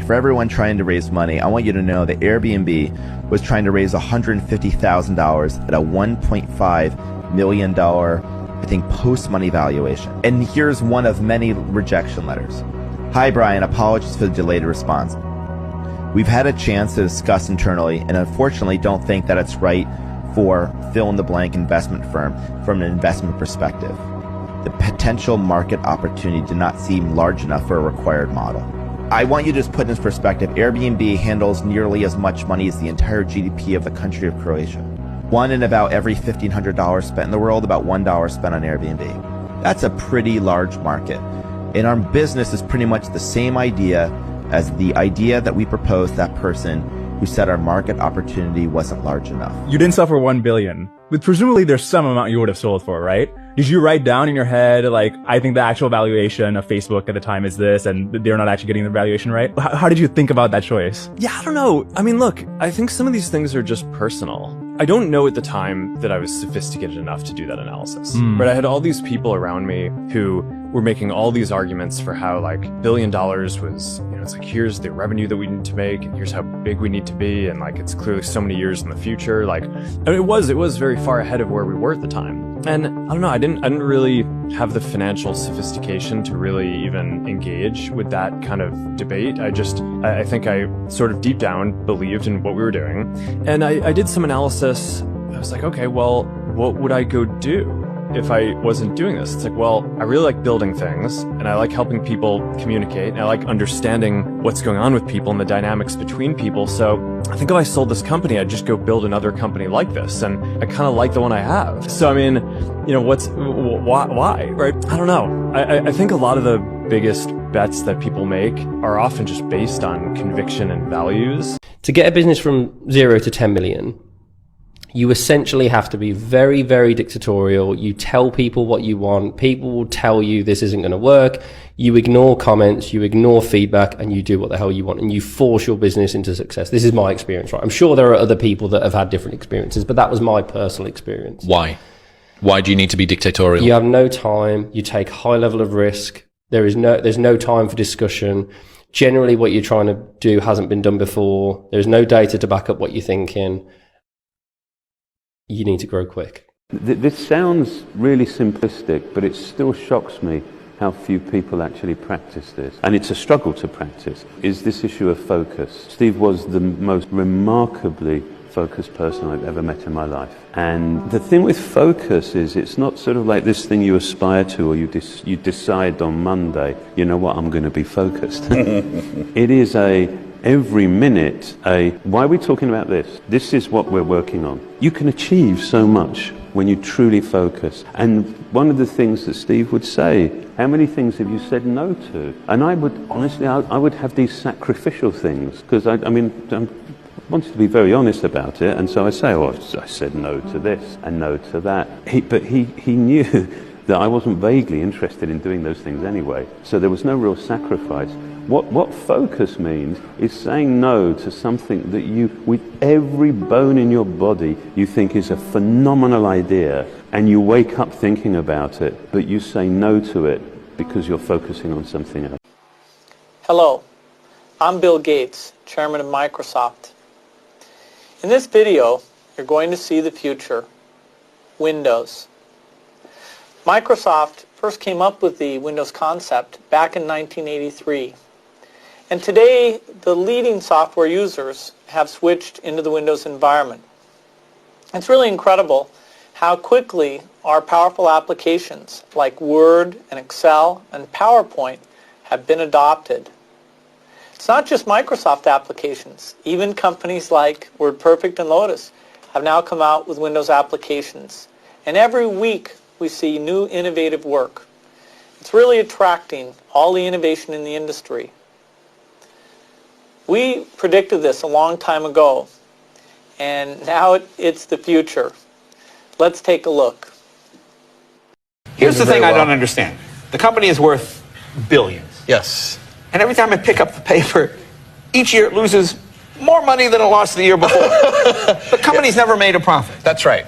for everyone trying to raise money, I want you to know that Airbnb was trying to raise $150,000 at a $1.5 million, I think, post-money valuation. And here's one of many rejection letters. Hi, Brian. Apologies for the delayed response. We've had a chance to discuss internally and unfortunately don't think that it's right for fill-in-the-blank investment firm from an investment perspective. The potential market opportunity did not seem large enough for a required model. I want you to just put in this perspective. Airbnb handles nearly as much money as the entire GDP of the country of Croatia. One in about every $1,500 spent in the world, about $1 spent on Airbnb. That's a pretty large market. And our business is pretty much the same idea as the idea that we proposed that person who said our market opportunity wasn't large enough. You didn't sell for $1 billion, but presumably there's some amount you would have sold for, right? Did you write down in your head, like, I think the actual valuation of Facebook at the time is this, and they're not actually getting the valuation right? How did you think about that choice? Yeah, I don't know. I mean, look, I think some of these things are just personal. I don't know at the time that I was sophisticated enough to do that analysis. But I had all these people around me who were making all these arguments for how, like, $1 billion was, you know, it's like, here's the revenue that we need to make, and here's how big we need to be, and, like, it's clearly so many years in the future. Like, I mean, it was very far ahead of where we were at the time. And I don't know, I didn't really have the financial sophistication to really even engage with that kind of debate. I think I sort of deep down believed in what we were doing. And I did some analysis. I was like, okay, well, what would I go do if I wasn't doing this? It's like, well, I really like building things, and I like helping people communicate, and I like understanding what's going on with people and the dynamics between people. So I think if I sold this company, I'd just go build another company like this, and I kind of like the one I have. So I mean, you know, why, right? I don't know. I think a lot of the biggest bets that people make are often just based on conviction and values. To get a business from 0 to 10 million, you essentially have to be very, very dictatorial. You tell people what you want. People will tell you this isn't going to work. You ignore comments, you ignore feedback, and you do what the hell you want, and you force your business into success. This is my experience, right? I'm sure there are other people that have had different experiences, but that was my personal experience. Why? Why do you need to be dictatorial? You have no time. You take high level of risk. There's no time for discussion. Generally, what you're trying to do hasn't been done before. There's no data to back up what you're thinking. You need to grow quick. This sounds really simplistic, but it still shocks me how few people actually practice this. And it's a struggle to practice, is this issue of focus. Steve was the most remarkably focused person I've ever met in my life. And the thing with focus is it's not sort of like this thing you aspire to, or you decide on Monday, you know what, I'm going to be focused. It is every minute, why are we talking about this? This is what we're working on. You can achieve so much when you truly focus. And one of the things that Steve would say, how many things have you said no to? And I would, honestly, I would have these sacrificial things, because I wanted to be very honest about it, and so I say, oh, I said no to this and no to that. But he knew that I wasn't vaguely interested in doing those things anyway, so there was no real sacrifice. What focus means is saying no to something that you, with every bone in your body, you think is a phenomenal idea, and you wake up thinking about it, but you say no to it because you're focusing on something else. Hello, I'm Bill Gates, Chairman of Microsoft. In this video, you're going to see the future, Windows. Microsoft first came up with the Windows concept back in 1983. And today, the leading software users have switched into the Windows environment. It's really incredible how quickly our powerful applications like Word and Excel and PowerPoint have been adopted. It's not just Microsoft applications. Even companies like WordPerfect and Lotus have now come out with Windows applications. And every week we see new innovative work. It's really attracting all the innovation in the industry. We predicted this a long time ago, and now it's the future. Let's take a look. Here's the thing I don't understand. The company is worth billions. Yes. And every time I pick up the paper, each year it loses more money than it lost the year before. The company's never made a profit. That's right.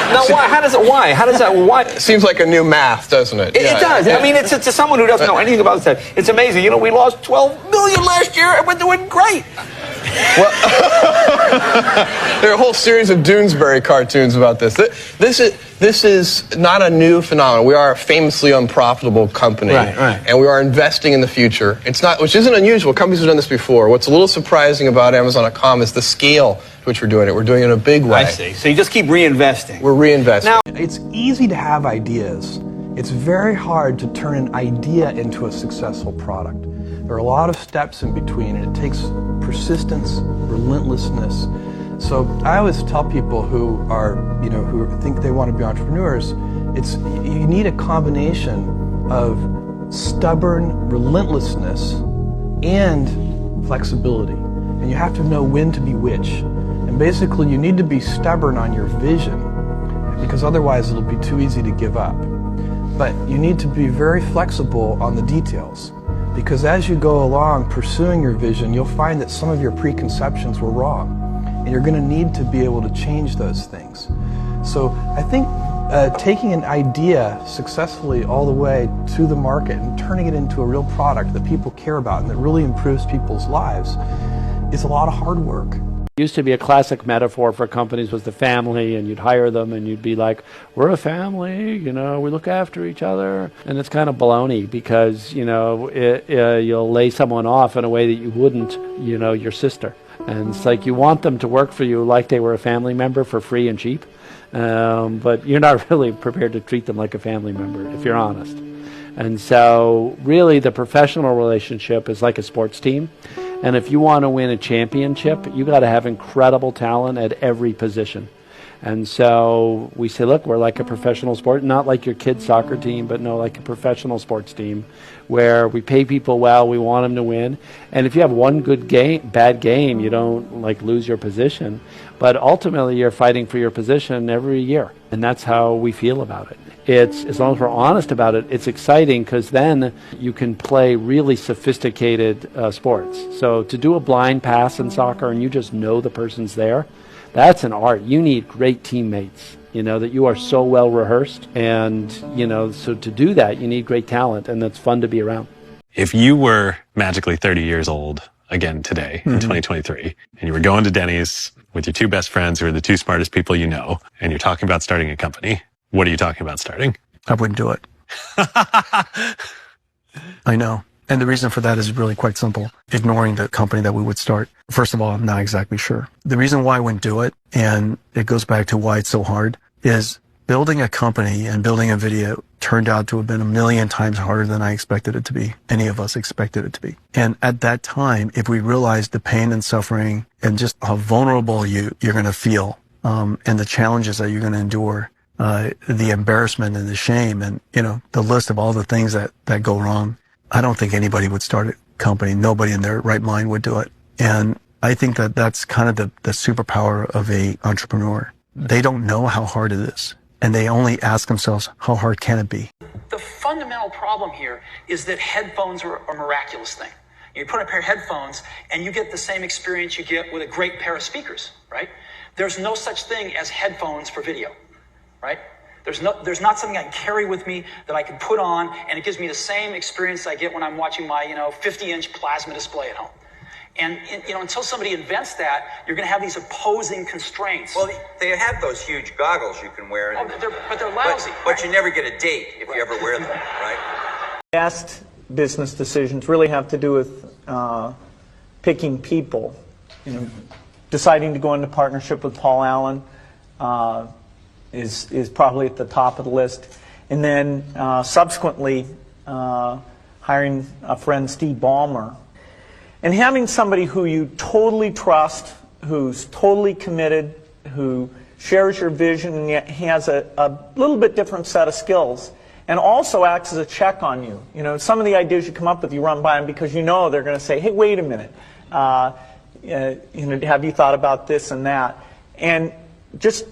Now, why? How does it? Why? How does that? Why? Seems like a new math, doesn't it? It does. I mean, it's to someone who doesn't know anything about this. It's amazing. You know, we lost 12 million last year, and we're doing great. Well, there are a whole series of Doonesbury cartoons about this. This is not a new phenomenon. We are a famously unprofitable company, Right. and we are investing in the future. It's not, which isn't unusual. Companies have done this before. What's a little surprising about Amazon.com is the scale to which we're doing it. We're doing it in a big way. I see. So you just keep reinvesting. We're reinvesting. Now, It's easy to have ideas. It's very hard to turn an idea into a successful product. There are a lot of steps in between, and it takes persistence, relentlessness. So I always tell people who are, who think they want to be entrepreneurs, you need a combination of stubborn relentlessness and flexibility. And you have to know when to be which. And basically, you need to be stubborn on your vision, because otherwise it'll be too easy to give up. But you need to be very flexible on the details, because as you go along pursuing your vision, you'll find that some of your preconceptions were wrong, and you're going to need to be able to change those things. So I think taking an idea successfully all the way to the market and turning it into a real product that people care about and that really improves people's lives is a lot of hard work. Used to be a classic metaphor for companies was the family, and you'd hire them and you'd be like, we're a family, we look after each other. And it's kind of baloney, because you'll lay someone off in a way that you wouldn't your sister. And it's like you want them to work for you like they were a family member for free and cheap, but you're not really prepared to treat them like a family member, if you're honest. And so really the professional relationship is like a sports team. And if you want to win a championship, you got to have incredible talent at every position. And so we say, look, we're like a professional sport, not like your kid's soccer team, but no, like a professional sports team where we pay people well, we want them to win. And if you have one bad game, you don't lose your position. But ultimately, you're fighting for your position every year. And that's how we feel about it. As long as we're honest about it, it's exciting, because then you can play really sophisticated sports. So to do a blind pass in soccer and you just know the person's there, that's an art. You need great teammates, that you are so well rehearsed. And, so to do that, you need great talent, and that's fun to be around. If you were magically 30 years old again today in 2023, and you were going to Denny's with your two best friends who are the two smartest people you know, and you're talking about starting a company, what are you talking about starting? I wouldn't do it. I know. And the reason for that is really quite simple. Ignoring the company that we would start. First of all, I'm not exactly sure. The reason why I wouldn't do it, and it goes back to why it's so hard, is building a company and building a video turned out to have been 1,000,000 times harder than I expected it to be. Any of us expected it to be. And at that time, if we realized the pain and suffering and just how vulnerable you're going to feel, and the challenges that you're going to endure, the embarrassment and the shame and, the list of all the things that go wrong, I don't think anybody would start a company. Nobody in their right mind would do it. And I think that that's kind of the superpower of a entrepreneur. They don't know how hard it is, and they only ask themselves, how hard can it be? The fundamental problem here is that headphones are a miraculous thing. You put on a pair of headphones and you get the same experience you get with a great pair of speakers, right? There's no such thing as headphones for video, right? There's not something I can carry with me that I can put on, and it gives me the same experience I get when I'm watching my 50-inch plasma display at home. And until somebody invents that, you're going to have these opposing constraints. Well, they have those huge goggles you can wear. But they're lousy. But you never get a date if you ever wear them, right? Best business decisions really have to do with picking people. Deciding to go into partnership with Paul Allen is probably at the top of the list. And then subsequently hiring a friend, Steve Ballmer. And having somebody who you totally trust, who's totally committed, who shares your vision and yet has a little bit different set of skills, and also acts as a check on you. Some of the ideas you come up with, you run by them because they're going to say, hey, wait a minute. Have you thought about this and that? And just,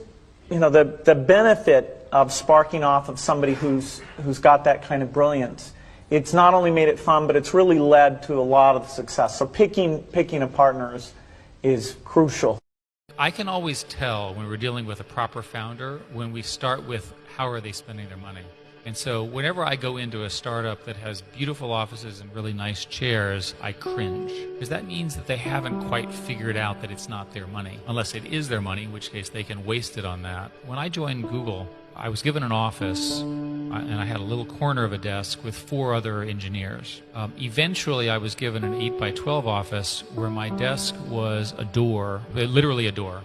the benefit of sparking off of somebody who's got that kind of brilliance. It's not only made it fun, but it's really led to a lot of success. So picking a partner is crucial. I can always tell when we're dealing with a proper founder when we start with how are they spending their money. And so whenever I go into a startup that has beautiful offices and really nice chairs, I cringe. Because that means that they haven't quite figured out that it's not their money. Unless it is their money, in which case they can waste it on that. When I joined Google, I was given an office and I had a little corner of a desk with 4 other engineers. Eventually I was given an 8x12 office where my desk was a door, literally a door,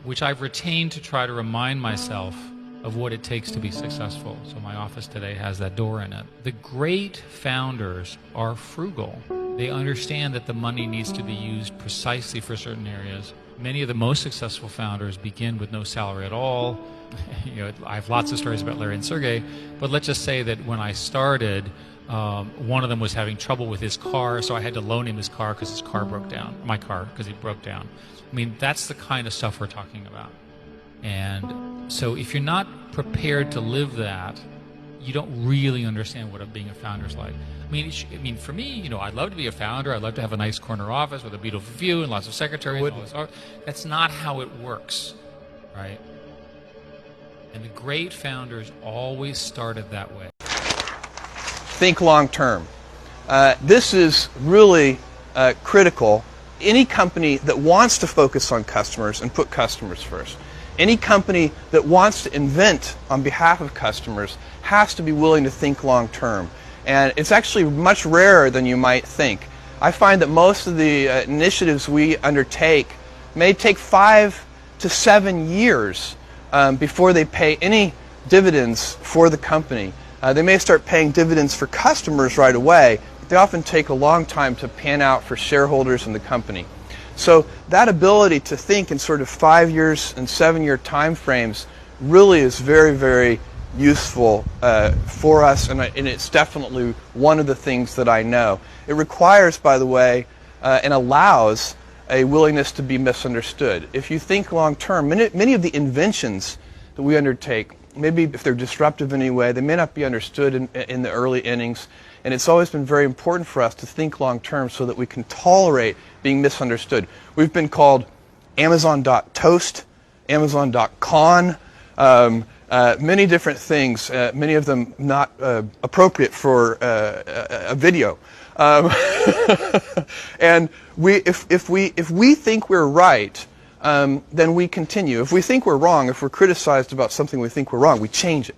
which I've retained to try to remind myself of what it takes to be successful. So my office today has that door in it. The great founders are frugal. They understand that the money needs to be used precisely for certain areas. Many of the most successful founders begin with no salary at all. I have lots of stories about Larry and Sergey, but let's just say that when I started, one of them was having trouble with his car, so I had to loan him his car because his car broke down. My car, because it broke down. I mean, that's the kind of stuff we're talking about. And so if you're not prepared to live that, you don't really understand what being a founder is like. I mean, for me, I'd love to be a founder. I'd love to have a nice corner office with a beautiful view and lots of secretaries. And all this art. That's not how it works, right? And the great founders always started that way. Think long term. This is really critical. Any company that wants to focus on customers and put customers first, any company that wants to invent on behalf of customers has to be willing to think long term. And it's actually much rarer than you might think. I find that most of the initiatives we undertake may take 5 to 7 years before they pay any dividends for the company. They may start paying dividends for customers right away, but they often take a long time to pan out for shareholders in the company. So that ability to think in sort of 5 years and 7-year time frames really is very, very useful for us, and it's definitely one of the things that I know. It requires, by the way, and allows a willingness to be misunderstood. If you think long term, many of the inventions that we undertake, maybe if they're disruptive in any way, they may not be understood in the early innings. And it's always been very important for us to think long term so that we can tolerate being misunderstood. We've been called Amazon.toast, Amazon.con, many different things, many of them not appropriate for a video. And if we think we're right, then we continue. If we think we're wrong, if we're criticized about something we think we're wrong, we change it.